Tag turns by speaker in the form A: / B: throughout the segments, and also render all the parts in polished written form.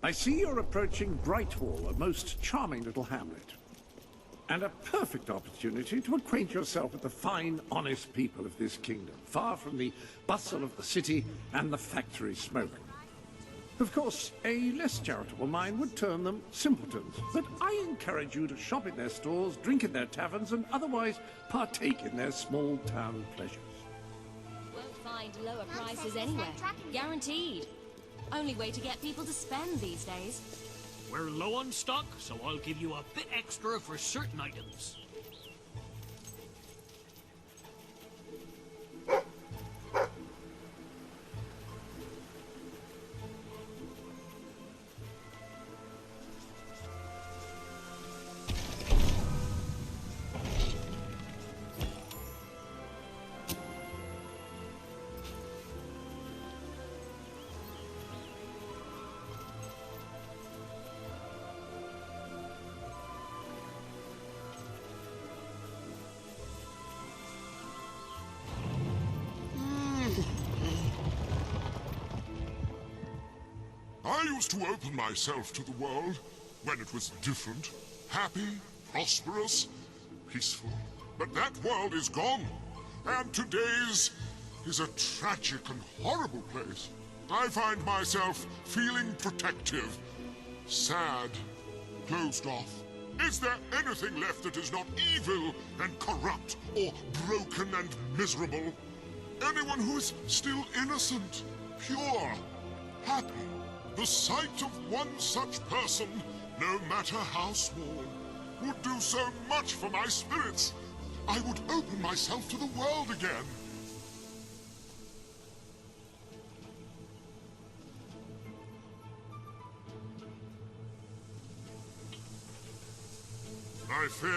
A: I see you're approaching Brightwall, a most charming little hamlet. And a perfect opportunity to acquaint yourself with the fine, honest people of this kingdom, far from the bustle of the city and the factory smoke. Of course, a less charitable mind would term them simpletons, but I encourage you to shop in their stores, drink in their taverns, and otherwise partake in their small-town pleasures.
B: Won't find lower prices anywhere. Guaranteed. Only way to get people to spend these days.
C: We're low on stock, so I'll give you a bit extra for certain items.
D: I used to open myself to the world when it was different, happy, prosperous, peaceful. But that world is gone, and today's is a tragic and horrible place. I find myself feeling protective, sad, closed off. Is there anything left that is not evil and corrupt or broken and miserable? Anyone who is still innocent, pure, happy? The sight of one such person, no matter how small, would do so much for my spirits. I would open myself to the world again. I fear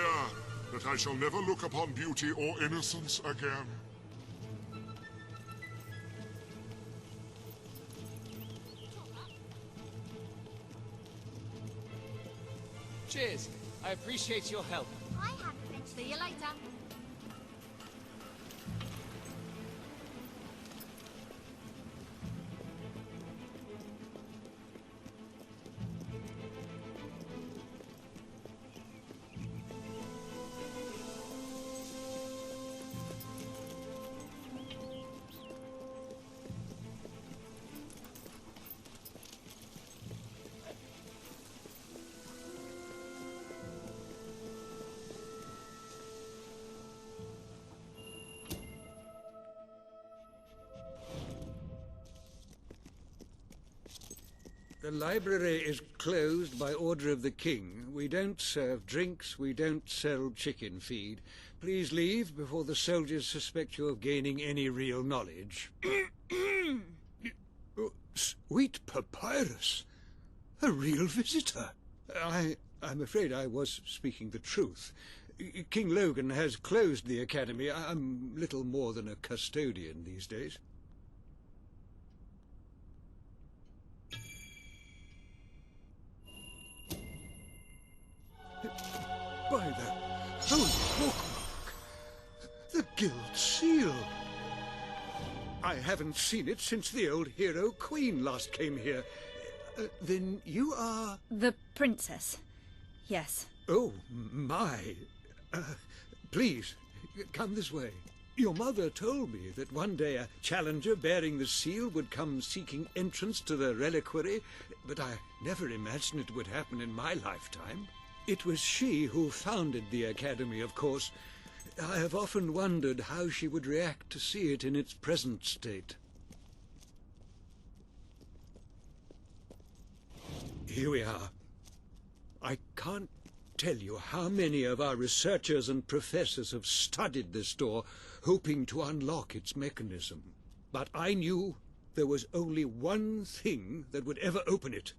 D: that I shall never look upon beauty or innocence again.
E: Cheers. I appreciate your help.
F: I have a bit. See you later.
G: The library is closed by order of the king. We don't serve drinks, we don't sell chicken feed. Please leave before the soldiers suspect you of gaining any real knowledge. Oh, sweet papyrus! A real visitor! I'm afraid I was speaking the truth. King Logan has closed the academy. I'm little more than a custodian these days. By the holy bookmark! The Guild Seal! I haven't seen it since the old hero Queen last came here. Then you are...
H: The princess. Yes.
G: Oh, my. Please, come this way. Your mother told me that one day a challenger bearing the seal would come seeking entrance to the reliquary, but I never imagined it would happen in my lifetime. It was she who founded the Academy, of course. I have often wondered how she would react to see it in its present state. Here we are. I can't tell you how many of our researchers and professors have studied this door, hoping to unlock its mechanism. But I knew there was only one thing that would ever open it.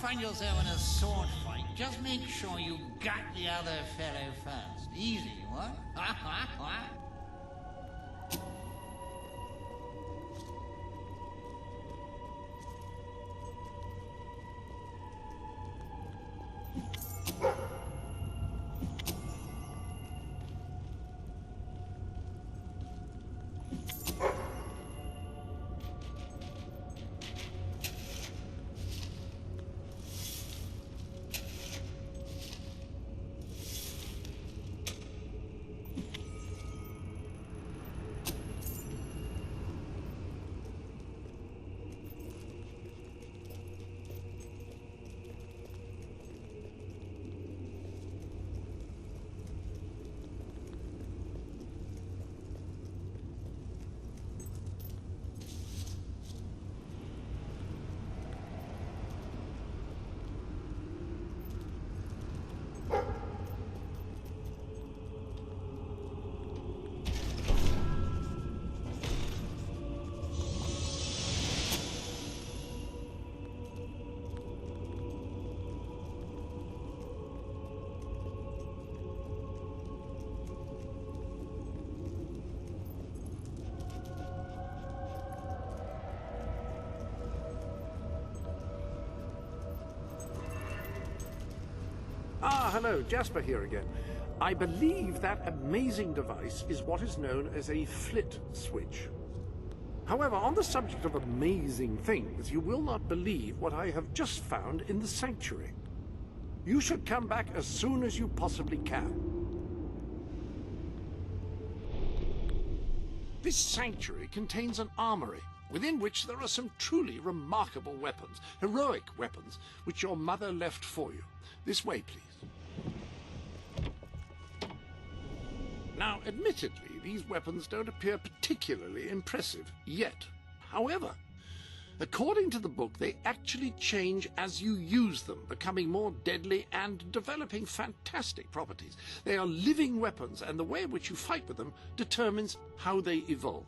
I: find yourself in a sword fight, just make sure you gut the other fellow first. Easy, what?
A: Ah, hello, Jasper here again. I believe that amazing device is what is known as a flit switch. However, on the subject of amazing things, you will not believe what I have just found in the sanctuary. You should come back as soon as you possibly can. This sanctuary contains an armory, within which there are some truly remarkable weapons, heroic weapons, which your mother left for you. This way, please. Now, admittedly, these weapons don't appear particularly impressive yet. However, according to the book, they actually change as you use them, becoming more deadly and developing fantastic properties. They are living weapons, and the way in which you fight with them determines how they evolve.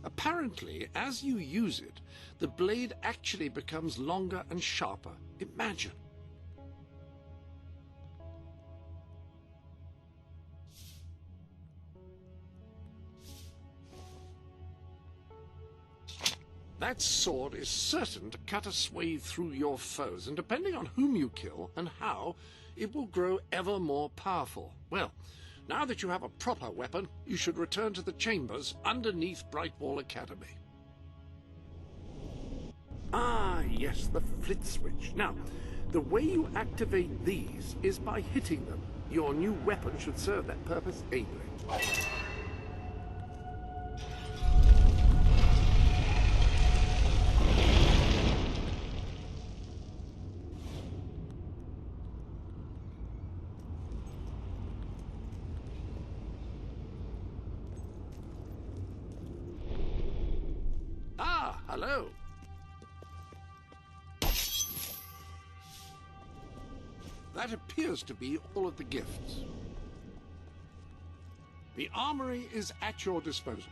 A: Apparently, as you use it, the blade actually becomes longer and sharper. Imagine. That sword is certain to cut a swathe through your foes, and depending on whom you kill and how, it will grow ever more powerful. Well, now that you have a proper weapon, you should return to the chambers underneath Brightwall Academy. Ah, yes, the flit switch. Now, the way you activate these is by hitting them. Your new weapon should serve that purpose ably. Ah, hello. That appears to be all of the gifts. The armory is at your disposal.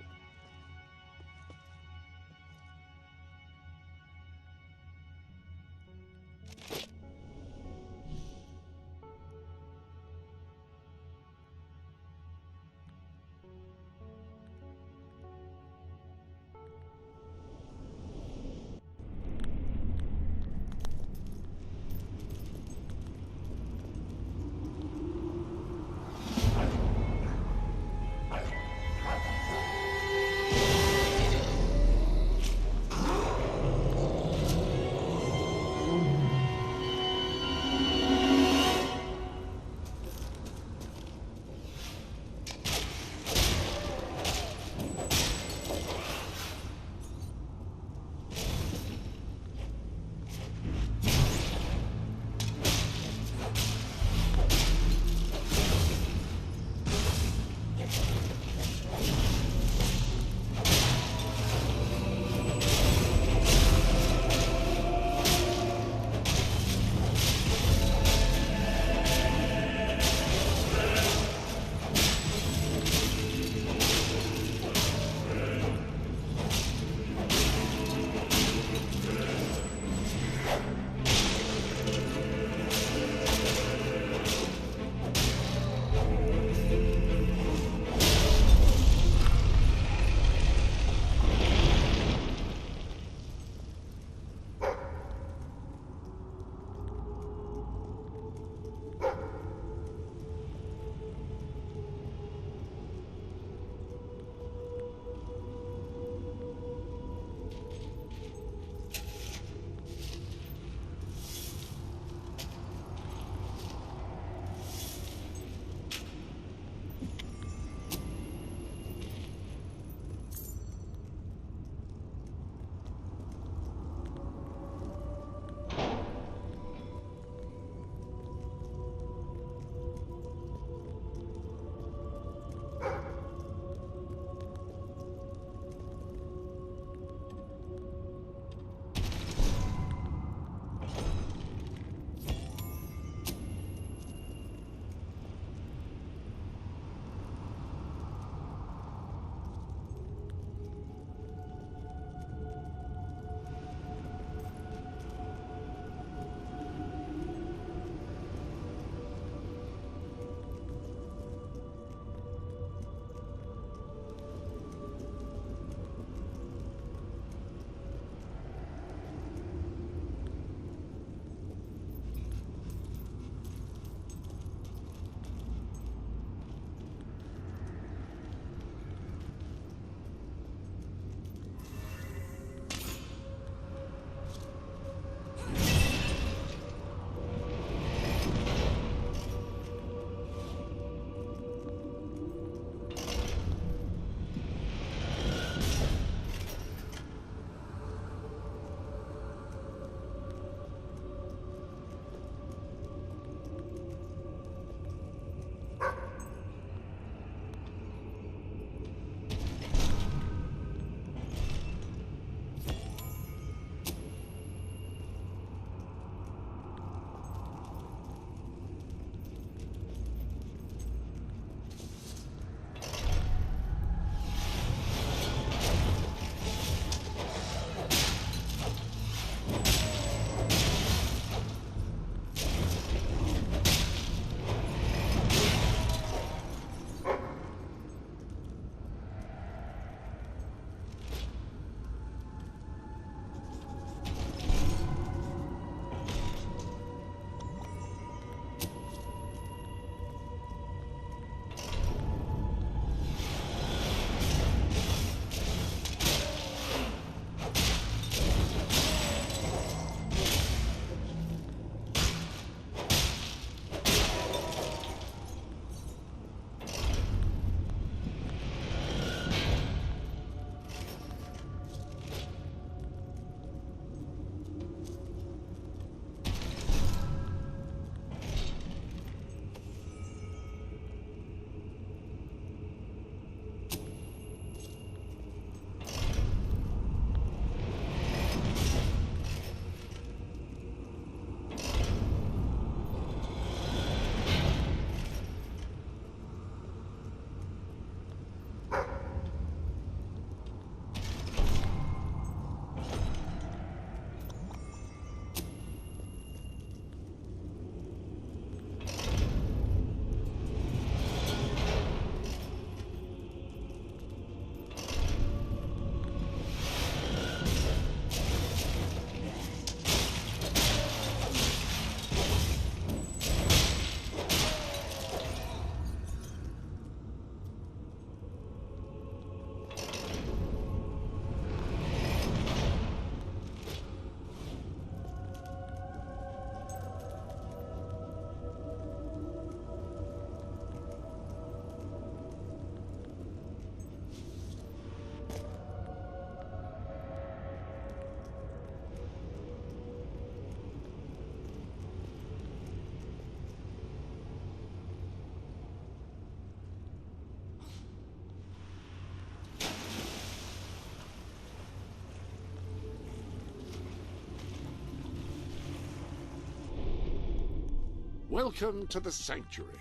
A: Welcome to the sanctuary.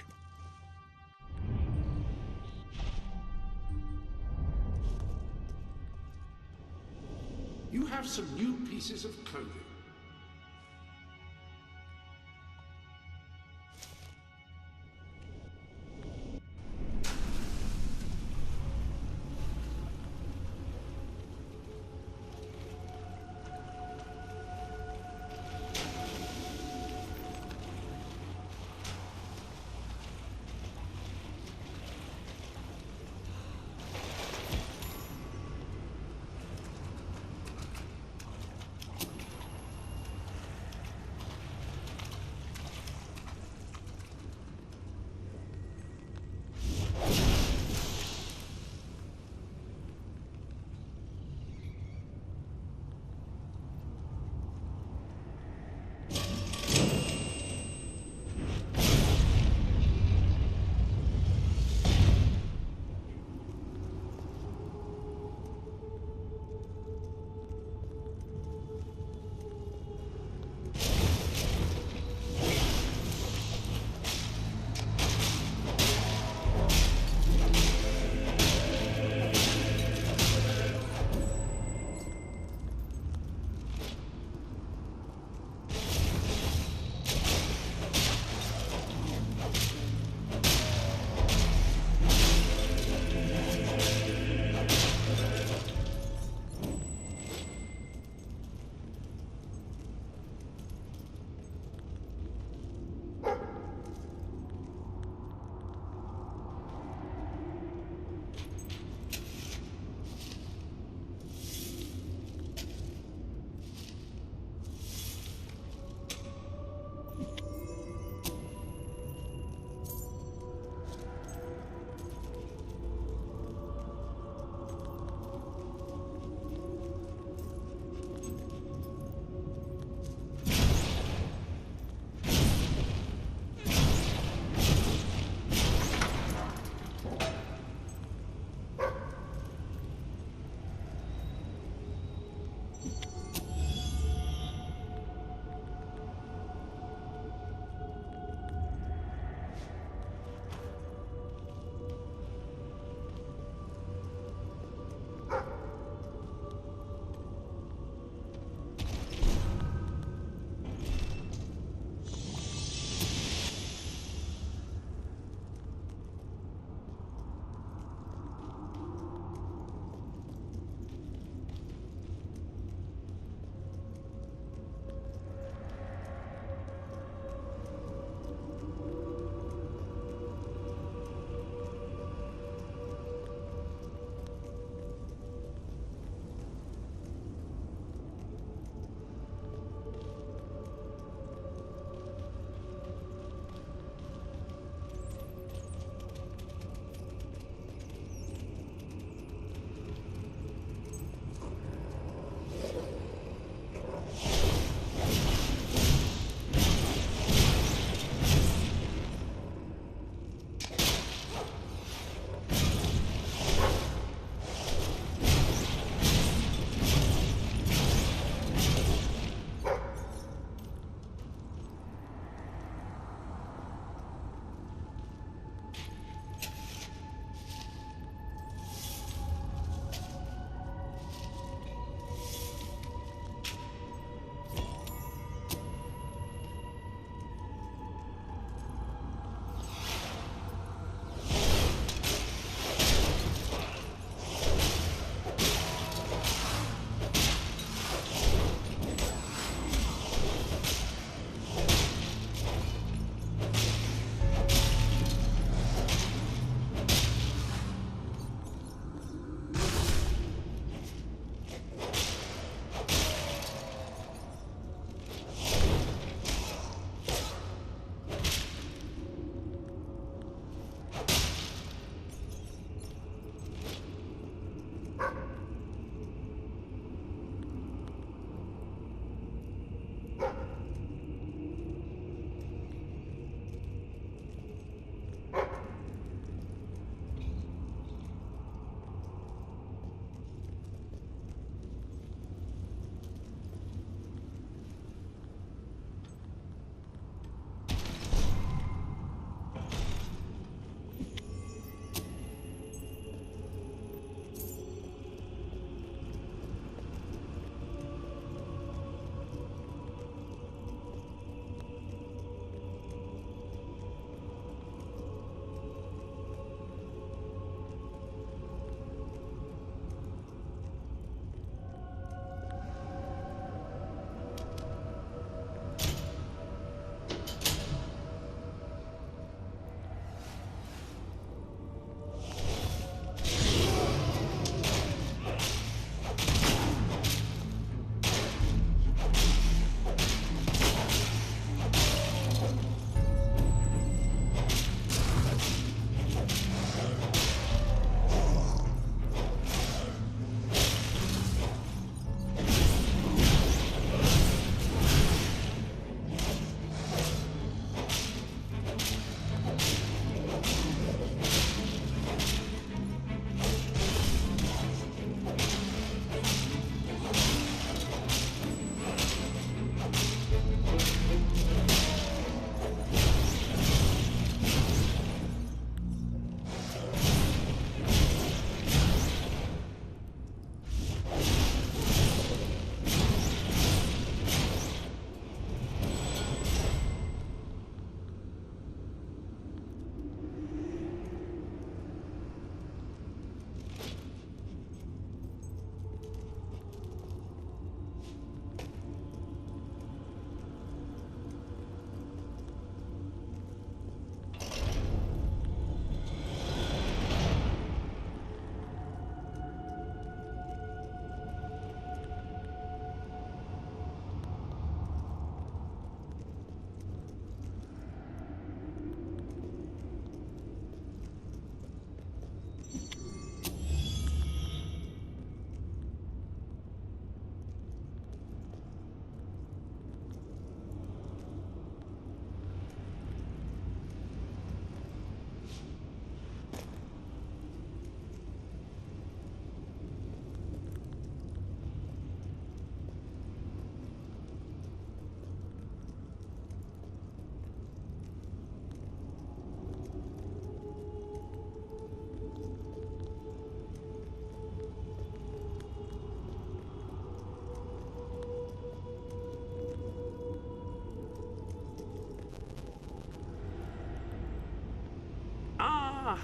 A: You have some new pieces of clothing.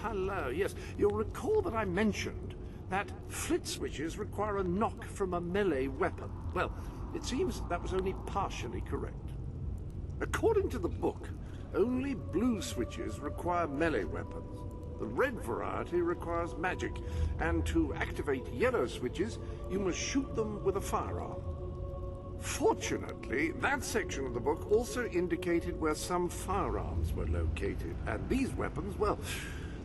A: hello. Yes, you'll recall that I mentioned that flit switches require a knock from a melee weapon. Well, it seems that was only partially correct. According to the book, only blue switches require melee weapons. The red variety requires magic, and to activate yellow switches, you must shoot them with a firearm. Fortunately, that section of the book also indicated where some firearms were located, and these weapons, well,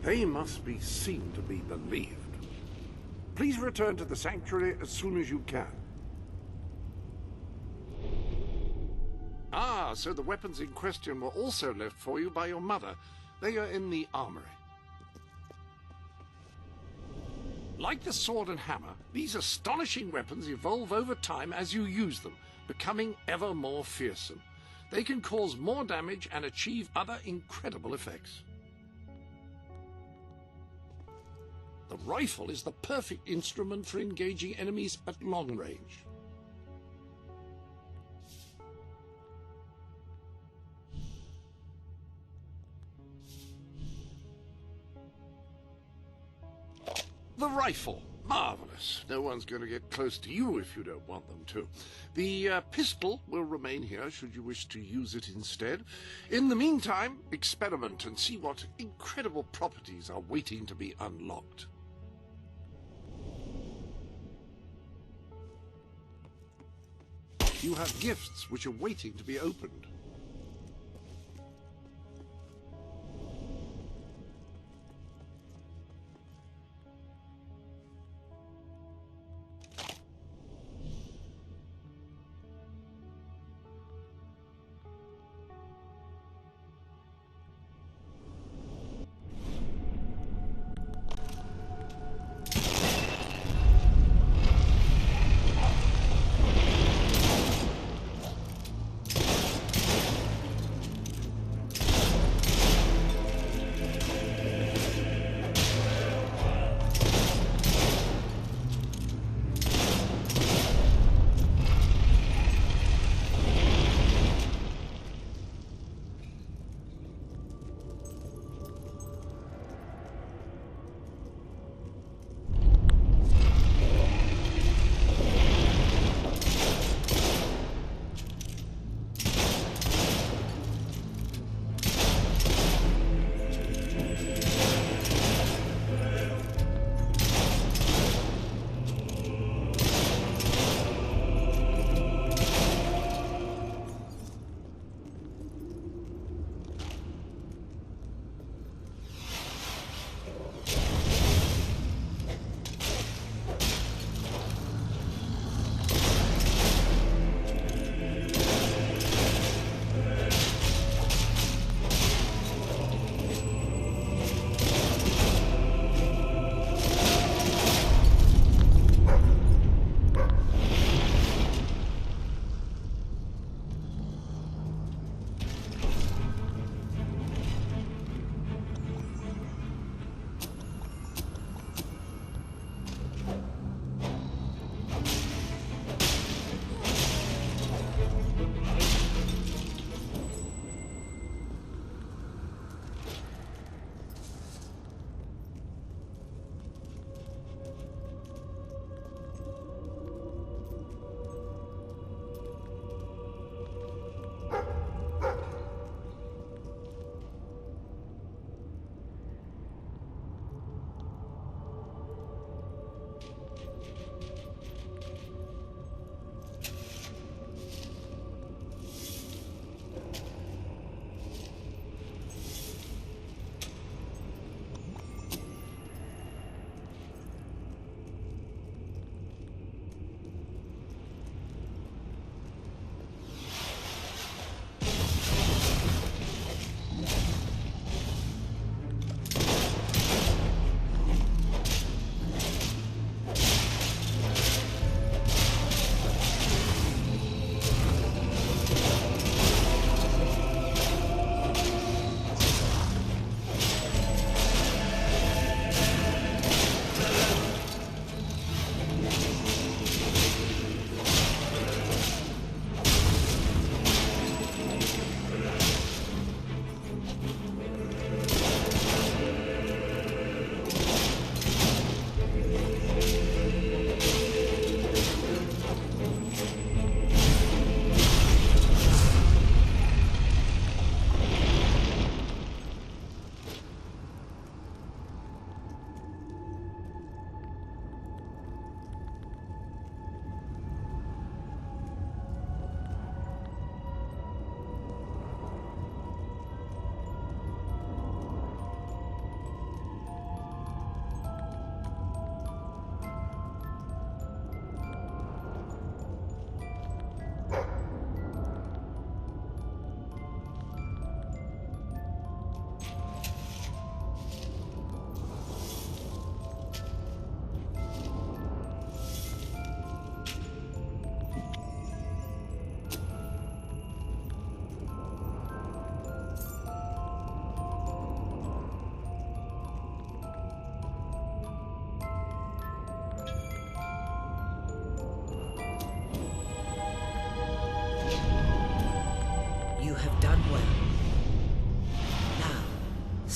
A: they must be seen to be believed. Please return to the sanctuary as soon as you can. Ah, so the weapons in question were also left for you by your mother. They are in the armory. Like the sword and hammer, these astonishing weapons evolve over time as you use them, becoming ever more fearsome. They can cause more damage and achieve other incredible effects. The rifle is the perfect instrument for engaging enemies at long range. The rifle. Marvelous. No one's going to get close to you if you don't want them to. The pistol will remain here should you wish to use it instead. In the meantime, experiment and see what incredible properties are waiting to be unlocked. You have gifts which are waiting to be opened.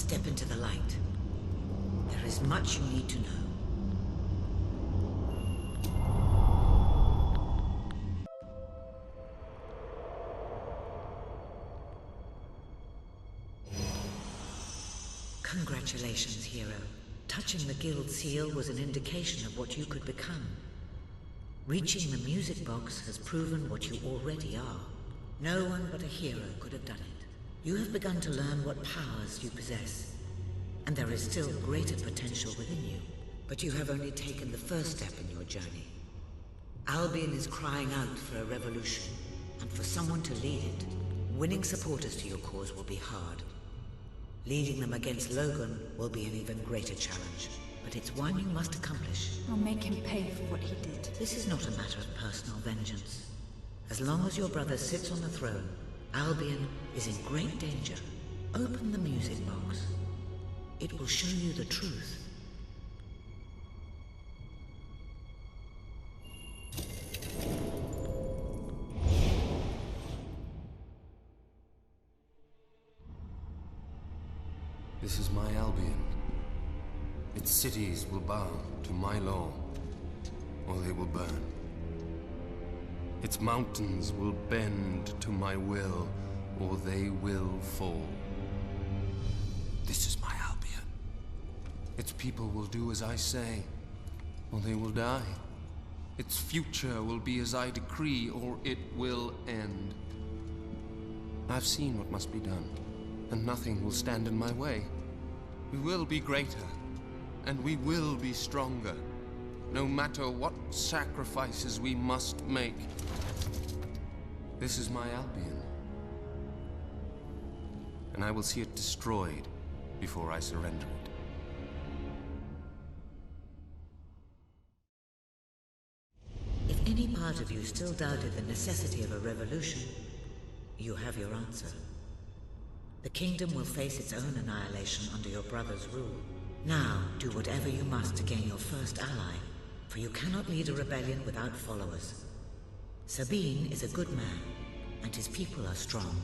J: Step into the light. There is much you need to know. Congratulations, hero. Touching the guild seal was an indication of what you could become. Reaching the music box has proven what you already are. No one but a hero could have done it. You have begun to learn what powers you possess, and there is still greater potential within you. But you have only taken the first step in your journey. Albion is crying out for a revolution, and for someone to lead it. Winning supporters to your cause will be hard. Leading them against Logan will be an even greater challenge, but it's one you must accomplish.
H: I'll make him pay for what he did.
J: This is not a matter of personal vengeance. As long as your brother sits on the throne, Albion is in great danger. Open the music box. It will show you the truth.
K: This is my Albion. Its cities will bow to my law, or they will burn. Its mountains will bend to my will, or they will fall. This is my Albion. Its people will do as I say, or they will die. Its future will be as I decree, or it will end. I've seen what must be done, and nothing will stand in my way. We will be greater, and we will be stronger, no matter what sacrifices we must make. This is my Albion, and I will see it destroyed before I surrender it.
J: If any part of you still doubted the necessity of a revolution, you have your answer. The kingdom will face its own annihilation under your brother's rule. Now, do whatever you must to gain your first ally, for you cannot lead a rebellion without followers. Sabine is a good man, and his people are strong.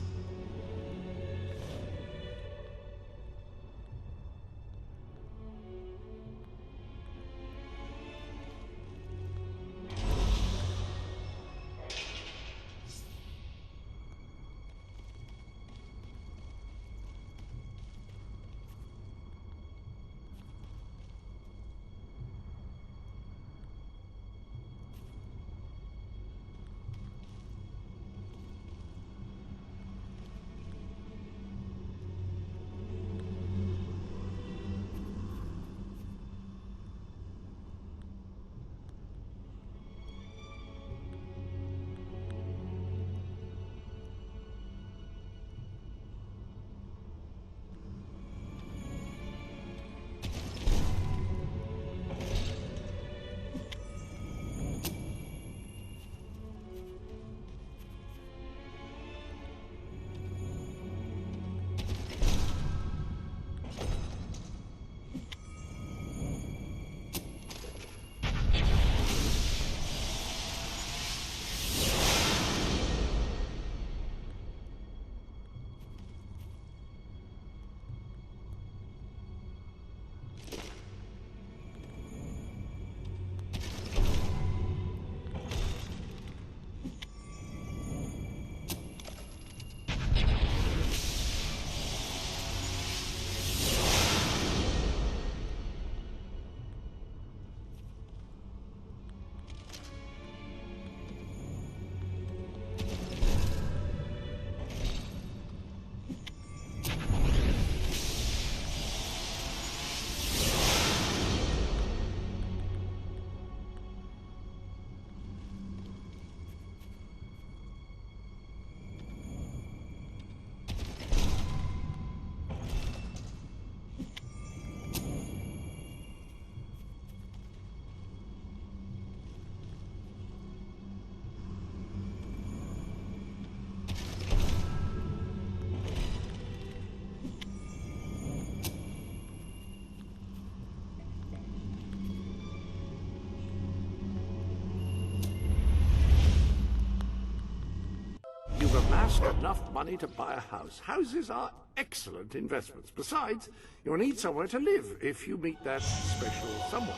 A: just enough money to buy a house. Houses are excellent investments. Besides, you'll need somewhere to live if you meet that special someone.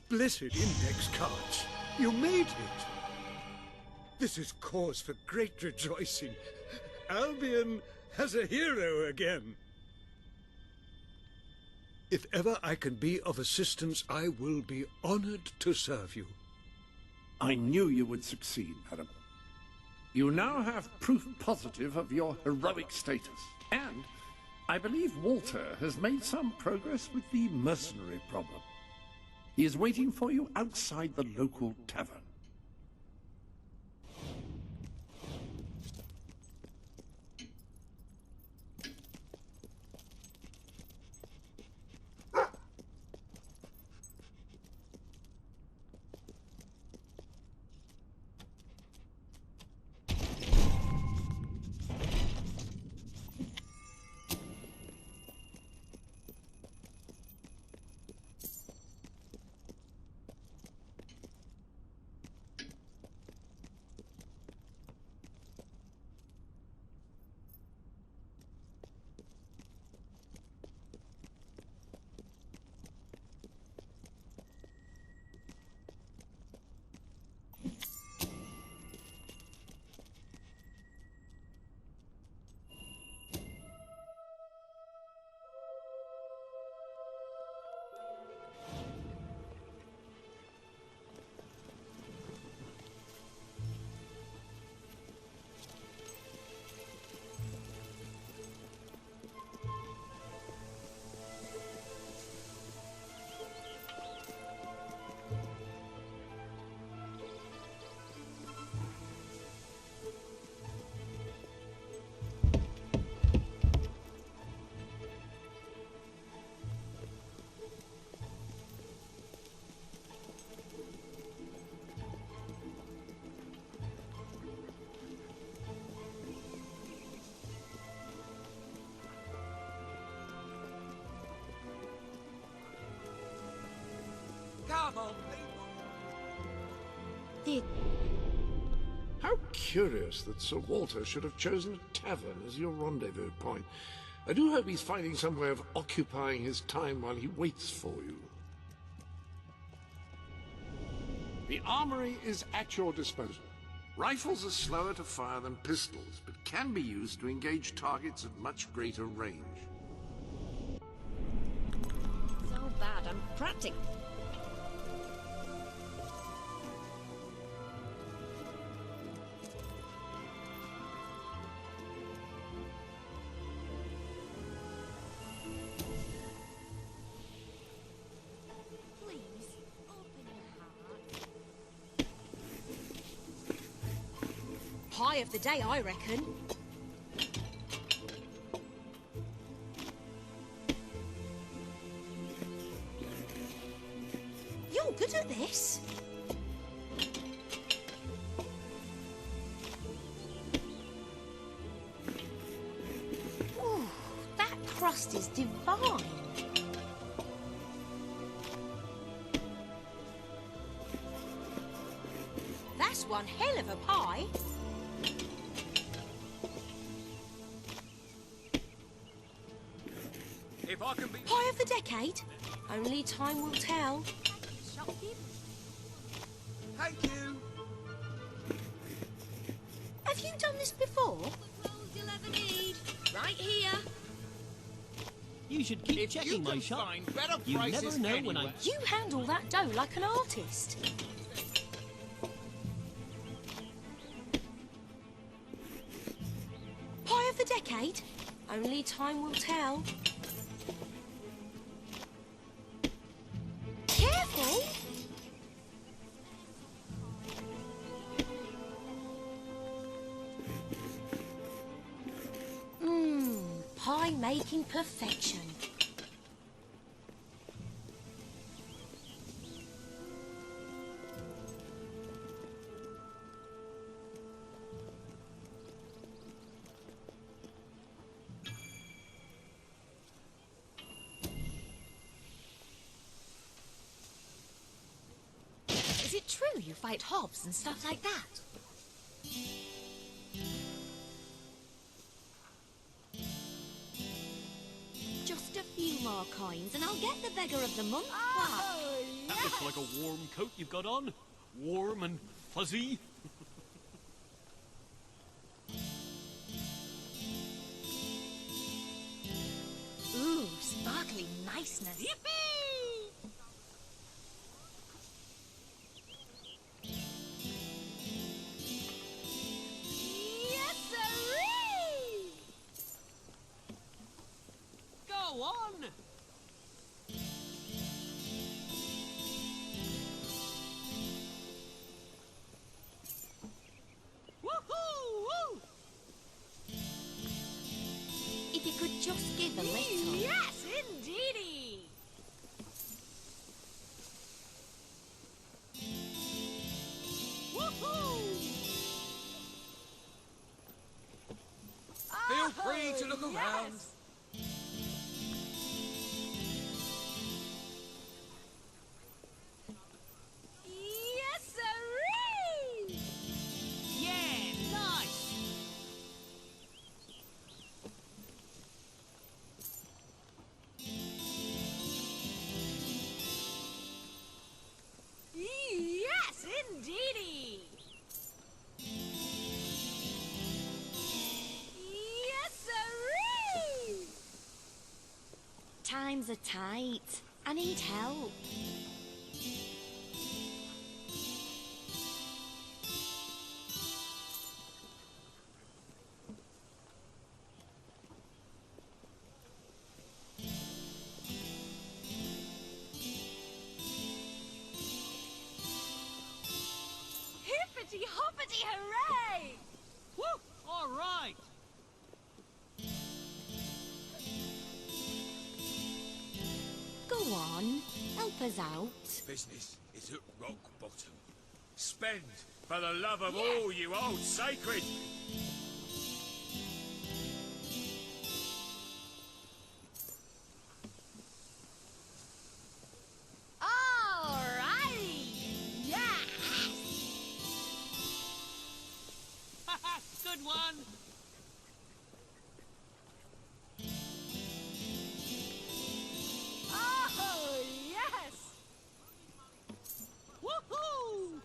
G: Blessed index cards. You made it. This is cause for great rejoicing. Albion has a hero again. If ever I can be of assistance, I will be honored to serve you.
A: I knew you would succeed, madam. You now have proof positive of your heroic status. And I believe Walter has made some progress with the mercenary problem. He is waiting for you outside the local tavern.
E: Come on, people.
A: How curious that Sir Walter should have chosen a tavern as your rendezvous point. I do hope he's finding some way of occupying his time while he waits for you. The armory is at your disposal. Rifles are slower to fire than pistols, but can be used to engage targets at much greater range.
B: So bad, I'm practically... Pie of the day, I reckon. You're good at this. Ooh, that crust is divine. That's one hell of a pie.
E: If I can be...
B: Pie of the decade? Only time will tell.
E: Thank you.
B: Have you done this before? You'll ever need. Right here.
C: You should keep checking my shop. You never know when I...
B: You handle that dough like an artist. Pie of the decade? Only time will tell. Careful! Pie making perfection. Is it true you fight hobs and stuff like that? Just a few more coins and I'll get the beggar of the month plaque.
C: That looks like a warm coat you've got on. Warm and fuzzy.
B: Ooh, sparkly niceness.
C: Yippee!
B: Yes, sirree!
C: Go on! Woohoo!
B: If you could just give a little.
C: Yes, indeedy! Woohoo!
G: Feel free to look around.
B: Yes, sirree!
C: Yeah, nice!
B: Yes, indeedy! Yes, sirree! Times are tight. I need help. Hippity hoppity hooray!
C: Woo! All right!
B: Go on, help us out.
L: Business is at rock bottom. Spend for the love of all you old sacred.
B: Alrighty! Yes!
C: Good one!
B: Oh, yes!
C: Woohoo!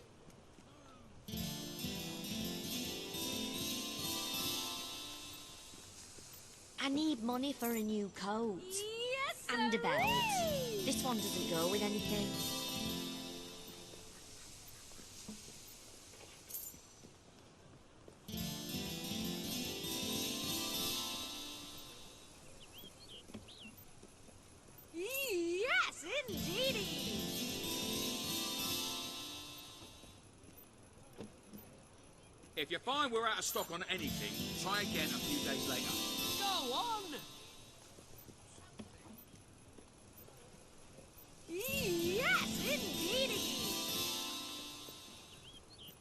B: I need money for a new coat.
F: Yes,
B: and a belt.
F: sirree!
B: This one doesn't go with anything.
F: Yes, indeedy!
L: If you find we're out of stock on anything, try again a few days later.
C: Go on!
F: Yes, indeedy!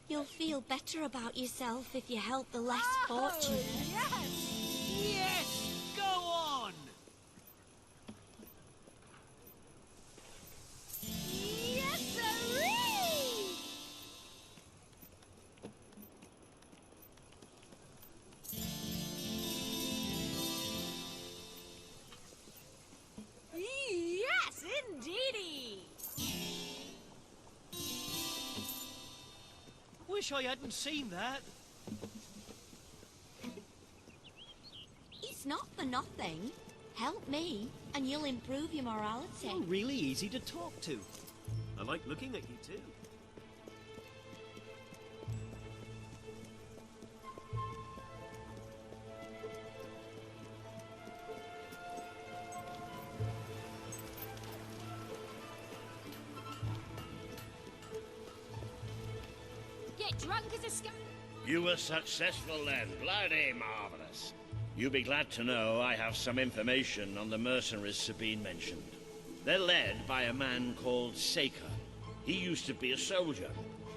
B: You'll feel better about yourself if you help the less fortunate.
F: Yes!
C: Yes! Go on!
F: Yes, sirree! Yes, indeedy!
C: Wish I hadn't seen that.
B: It's not for nothing. Help me, and you'll improve your morality.
C: You're really easy to talk to. I like looking at you too.
F: Get drunk as a skunk.
M: You were successful then. Bloody marvelous. You'll be glad to know I have some information on the mercenaries Sabine mentioned. They're led by a man called Saker. He used to be a soldier,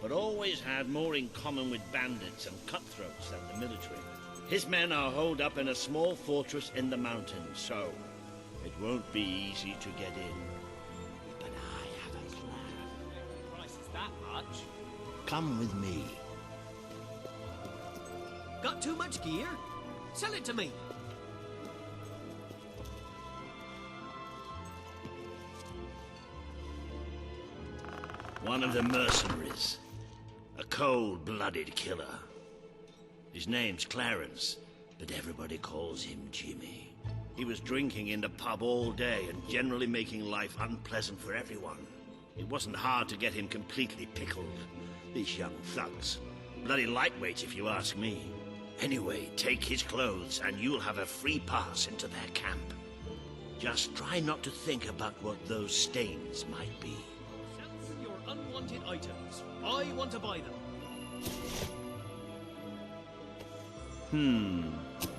M: but always had more in common with bandits and cutthroats than the military. His men are holed up in a small fortress in the mountains, so it won't be easy to get in. But I have a plan.
C: Price is that much?
M: Come with me.
C: Got too much gear? Sell it to me.
M: One of the mercenaries. A cold-blooded killer. His name's Clarence, but everybody calls him Jimmy. He was drinking in the pub all day and generally making life unpleasant for everyone. It wasn't hard to get him completely pickled. These young thugs. Bloody lightweights, if you ask me. Anyway, take his clothes and you'll have a free pass into their camp. Just try not to think about what those stains might be.
C: Sell your unwanted items. I want to buy them.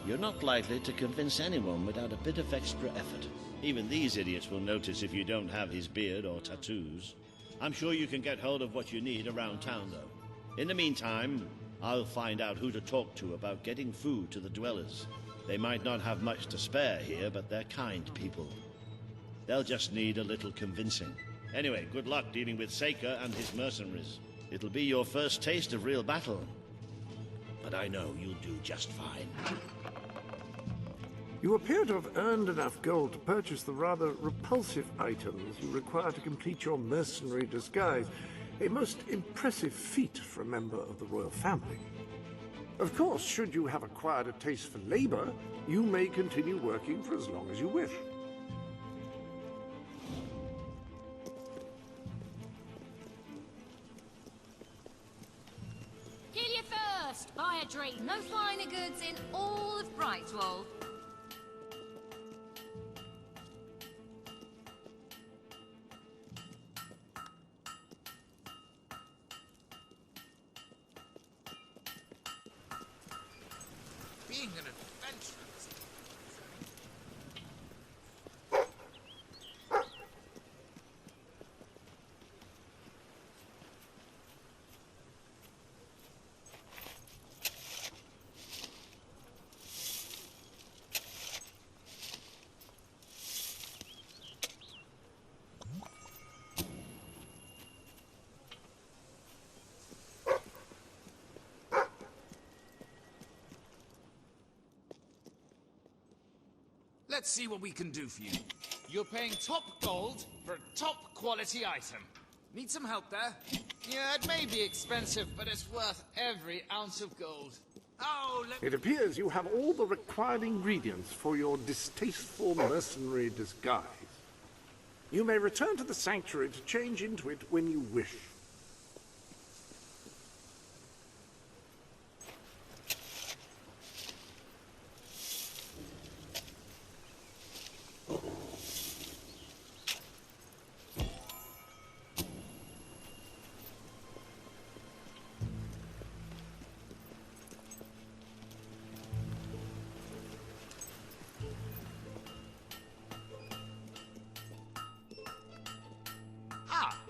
M: You're not likely to convince anyone without a bit of extra effort. Even these idiots will notice if you don't have his beard or tattoos. I'm sure you can get hold of what you need around town, though. In the meantime, I'll find out who to talk to about getting food to the dwellers. They might not have much to spare here, but they're kind people. They'll just need a little convincing. Anyway, good luck dealing with Seika and his mercenaries. It'll be your first taste of real battle. But I know you'll do just fine.
A: You appear to have earned enough gold to purchase the rather repulsive items you require to complete your mercenary disguise. A most impressive feat for a member of the royal family. Of course, should you have acquired a taste for labor, you may continue working for as long as you wish.
B: Kill you first! Buy a drink. No finer goods in all of Brightwall.
E: Being an adventurer. Let's see what we can do for you. You're paying top gold for a top quality item. Need some help there? Yeah, it may be expensive, but it's worth every ounce of gold. Oh,
A: It appears you have all the required ingredients for your distasteful mercenary disguise. You may return to the sanctuary to change into it when you wish.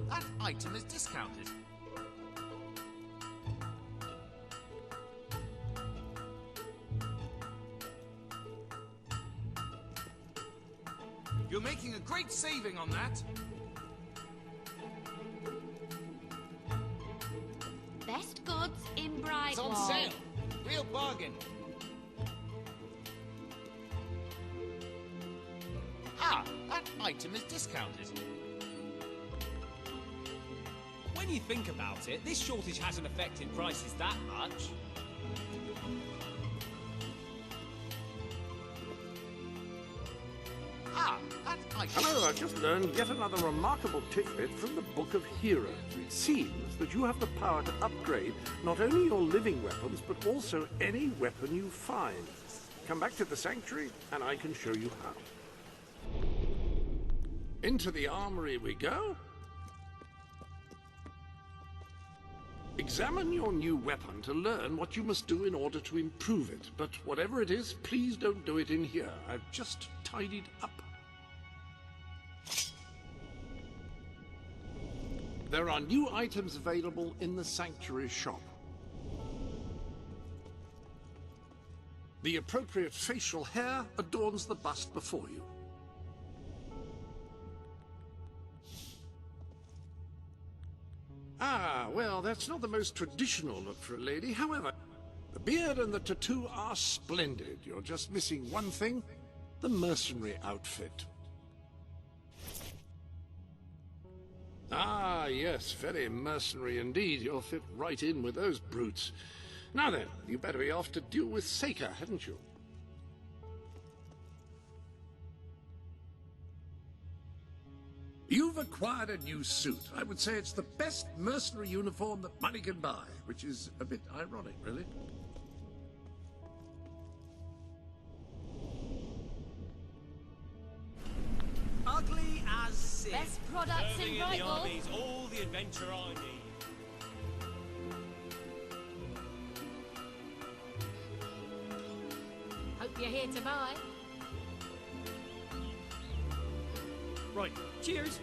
E: that item is discounted. You're making a great saving on that.
F: Best goods in Brightwall.
E: It's on sale. Real bargain. That item is discounted.
N: When you think about it, this shortage hasn't affected prices that much.
E: That item.
A: Hello, I've just learned yet another remarkable tidbit from the Book of Heroes. It seems that you have the power to upgrade not only your living weapons, but also any weapon you find. Come back to the sanctuary, and I can show you how. Into the armory we go. Examine your new weapon to learn what you must do in order to improve it. But whatever it is, please don't do it in here. I've just tidied up. There are new items available in the sanctuary shop. The appropriate facial hair adorns the bust before you. Ah, well, that's not the most traditional look for a lady. However, the beard and the tattoo are splendid. You're just missing one thing, the mercenary outfit. Ah, yes, very mercenary indeed. You'll fit right in with those brutes. Now then, you better be off to deal with Saker, hadn't you? You've acquired a new suit. I would say it's the best mercenary uniform that money can buy, which is a bit ironic, really.
N: Ugly as sin.
B: Best products
N: Serving
B: in
N: the
B: Brightwall.
N: army's all the adventure I need.
B: Hope you're here to buy.
N: Right, cheers.